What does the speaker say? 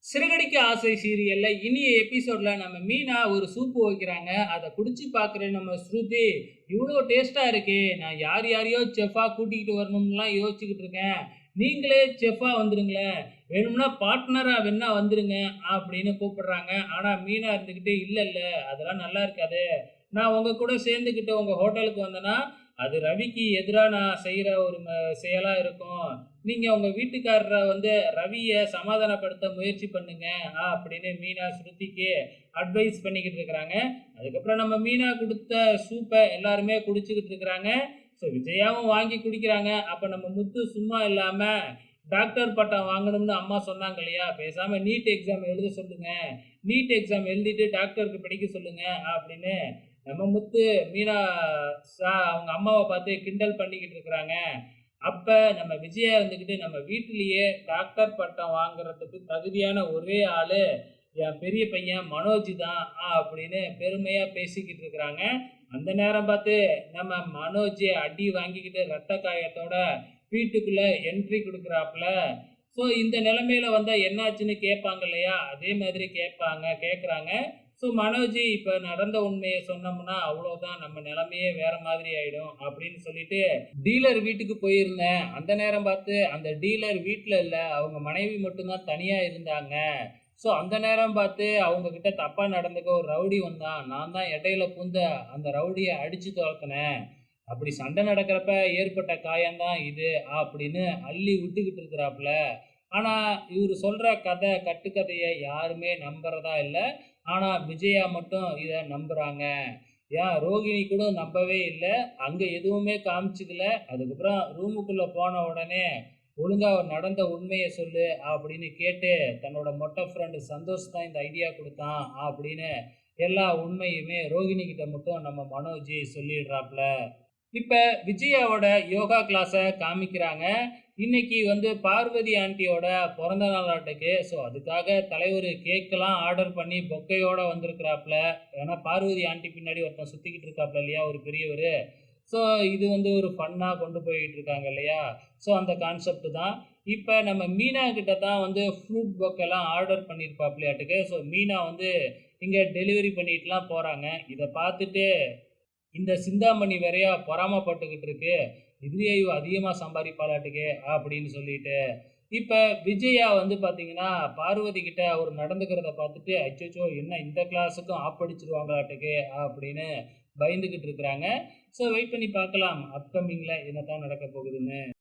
சிறகடிக்க ஆசை சீரியல்ல இனிய எபிசோட்ல நம்ம மீனா ஒரு சூப்பு வைக்கிறாங்க. அத குடிச்சு பார்க்குற நம்ம ஸ்ருதி, "இவ்ளோ டேஸ்ட்டா இருக்கே! நான் யார் யாரையோ செஃப்பா கூட்டிக்கிட்டு வரணும்லாம் யோசிச்சுக்கிட்டு இருக்கேன். நீங்களே செஃப்பா வந்துருங்களேன். வேணும்னா பார்ட்னரா வேணா வந்துருங்க" அப்படின்னு கூப்பிடுறாங்க. ஆனா மீனா இருந்துகிட்டு, "இல்ல இல்ல அதெல்லாம் நல்லா இருக்காது. நான் உங்க கூட சேர்ந்துக்கிட்டு உங்க ஹோட்டலுக்கு வந்தேன்னா, அது ரவிக்கு எதிரா நான் செய்ற ஒரு செயலா இருக்கும். நீங்க உங்க வீட்டுக்காரர ரவிய சமாதானப்படுத்த முயற்சி பண்ணுங்க" அப்படின்னு மீனா ஸ்ருதிக்கு அட்வைஸ் பண்ணிக்கிட்டு இருக்கிறாங்க. அதுக்கப்புறம் நம்ம மீனா குடுத்த சூப்ப எல்லாருமே குடிச்சுக்கிட்டு இருக்கிறாங்க. ஸோ விஜயாவும் வாங்கி குடிக்கிறாங்க. அப்ப நம்ம முத்து சும்மா இல்லாம, டாக்டர் பட்டம் வாங்கணும்னு அம்மா சொன்னாங்க இல்லையா? பேசாம நீட் எக்ஸாம் எழுத சொல்லுங்க. நீட் எக்ஸாம் எழுதிட்டு டாக்டருக்கு படிக்க சொல்லுங்க அப்படின்னு நம்ம முத்து மீனா அவங்க அம்மாவ பார்த்து கிண்டல் பண்ணிக்கிட்டு இருக்கிறாங்க. அப்ப நம்ம விஜயா இருந்துகிட்டு, நம்ம வீட்டிலேயே டாக்டர் பட்டம் வாங்குறதுக்கு தகுதியான ஒரே ஆளு என் பெரிய பையன் மனோஜ் தான் அப்படின்னு பெருமையா பேசிக்கிட்டு இருக்கிறாங்க. அந்த நேரம் பார்த்து நம்ம மனோஜ் அடி வாங்கிக்கிட்டு ரத்த காயத்தோட வீட்டுக்குள்ள என்ட்ரி குடுக்குறாப்புல. ஸோ இந்த நிலைமையில வந்தா என்னாச்சுன்னு கேட்பாங்க இல்லையா? அதே மாதிரி கேட்குறாங்க. ஸோ மனோஜ் இப்ப நடந்த உண்மைய சொன்னோம்னா அவ்வளோதான், நம்ம நிலைமையே வேற மாதிரி ஆயிடும் அப்படின்னு சொல்லிட்டு டீலர் வீட்டுக்கு போயிருந்தேன். அந்த நேரம் பார்த்து அந்த டீலர் வீட்ல இல்ல. அவங்க மனைவி மட்டும் தான் தனியா இருந்தாங்க. ஸோ அந்த நேரம் பார்த்து அவங்க கிட்ட தப்பா நடந்துக்க ஒரு ரவுடி வந்தான். நான் தான் இடையில புகுந்து அந்த ரவுடிய அடிச்சு தொரத்துனேன். அப்படி சண்டை நடக்கிறப்ப ஏற்பட்ட காயம் தான் இது அப்படின்னு அள்ளி விட்டுக்கிட்டு இருக்கிறாப்புல. ஆனா இவரு சொல்ற கட்டுக்கதைய யாருமே நம்புறதா இல்ல. ஆனா விஜயா மட்டும் இத நம்புறாங்க. ஏன் ரோகிணி கூட நம்பவே இல்ல. அங்க எதுவுமே காமிச்சுக்கல. அதுக்கப்புறம் ரூமுக்குள்ள போன உடனே, "ஒழுங்கா நடந்த உண்மைய சொல்லு" அப்படின்னு கேட்டு, தன்னோட மொட்டை ஃப்ரெண்ட் சந்தோஷ் தான் இந்த ஐடியா குடுத்தான் அப்படின்னு எல்லா உண்மையுமே ரோகிணி கிட்ட மட்டும் நம்ம மனோஜ் சொல்லிடுறாப்புல. இப்ப விஜயாவோட யோகா கிளாஸ காமிக்கிறாங்க. இன்னைக்கு பார்வதி ஆன்ட்டியோட பிறந்த நாளாட்டுக்கு. ஸோ அதுக்காக தலைவரு கேக்லாம் ஆர்டர் பண்ணி பொக்கையோட வந்திருக்கிறாப்புல. ஏன்னா பார்வதி ஆன்ட்டி பின்னாடி ஒருத்தன் சுத்திக்கிட்டு இருக்காப்புல இல்லையா? ஒரு பெரியவரு. ஸோ இது ஒரு ஃபன்னா கொண்டு போயிட்டு இருக்காங்க இல்லையா? ஸோ அந்த கான்செப்ட் தான். இப்ப நம்ம மீனா கிட்ட தான் ஃப்ரூட் பொக்கேலாம் ஆர்டர் பண்ணியிருப்பாப்லயாட்டுக்கு. ஸோ மீனா இங்க டெலிவரி பண்ணிட்டுலாம் போறாங்க. இத பார்த்துட்டு இந்த சிந்தாமணி வேறையா பொறாமப்பட்டுக்கிட்டு இருக்கு. இதுலயே இவ அதிகமா சம்பாரிப்பாளாட்டுக்கே அப்படின்னு சொல்லிட்டு. இப்ப விஜயா பார்த்தீங்கன்னா, பார்வதி கிட்ட அவரு நடந்துக்கிறத பார்த்துட்டு, அச்சச்சோ! என்ன இந்த கிளாஸுக்கும் ஆப்படிச்சுருவாங்களாட்டுக்கு அப்படின்னு பயந்துகிட்டு இருக்கிறாங்க. ஸோ வெயிட் பண்ணி பார்க்கலாம். அப்கமிங்ல என்னத்தான் நடக்க போகுதுன்னு.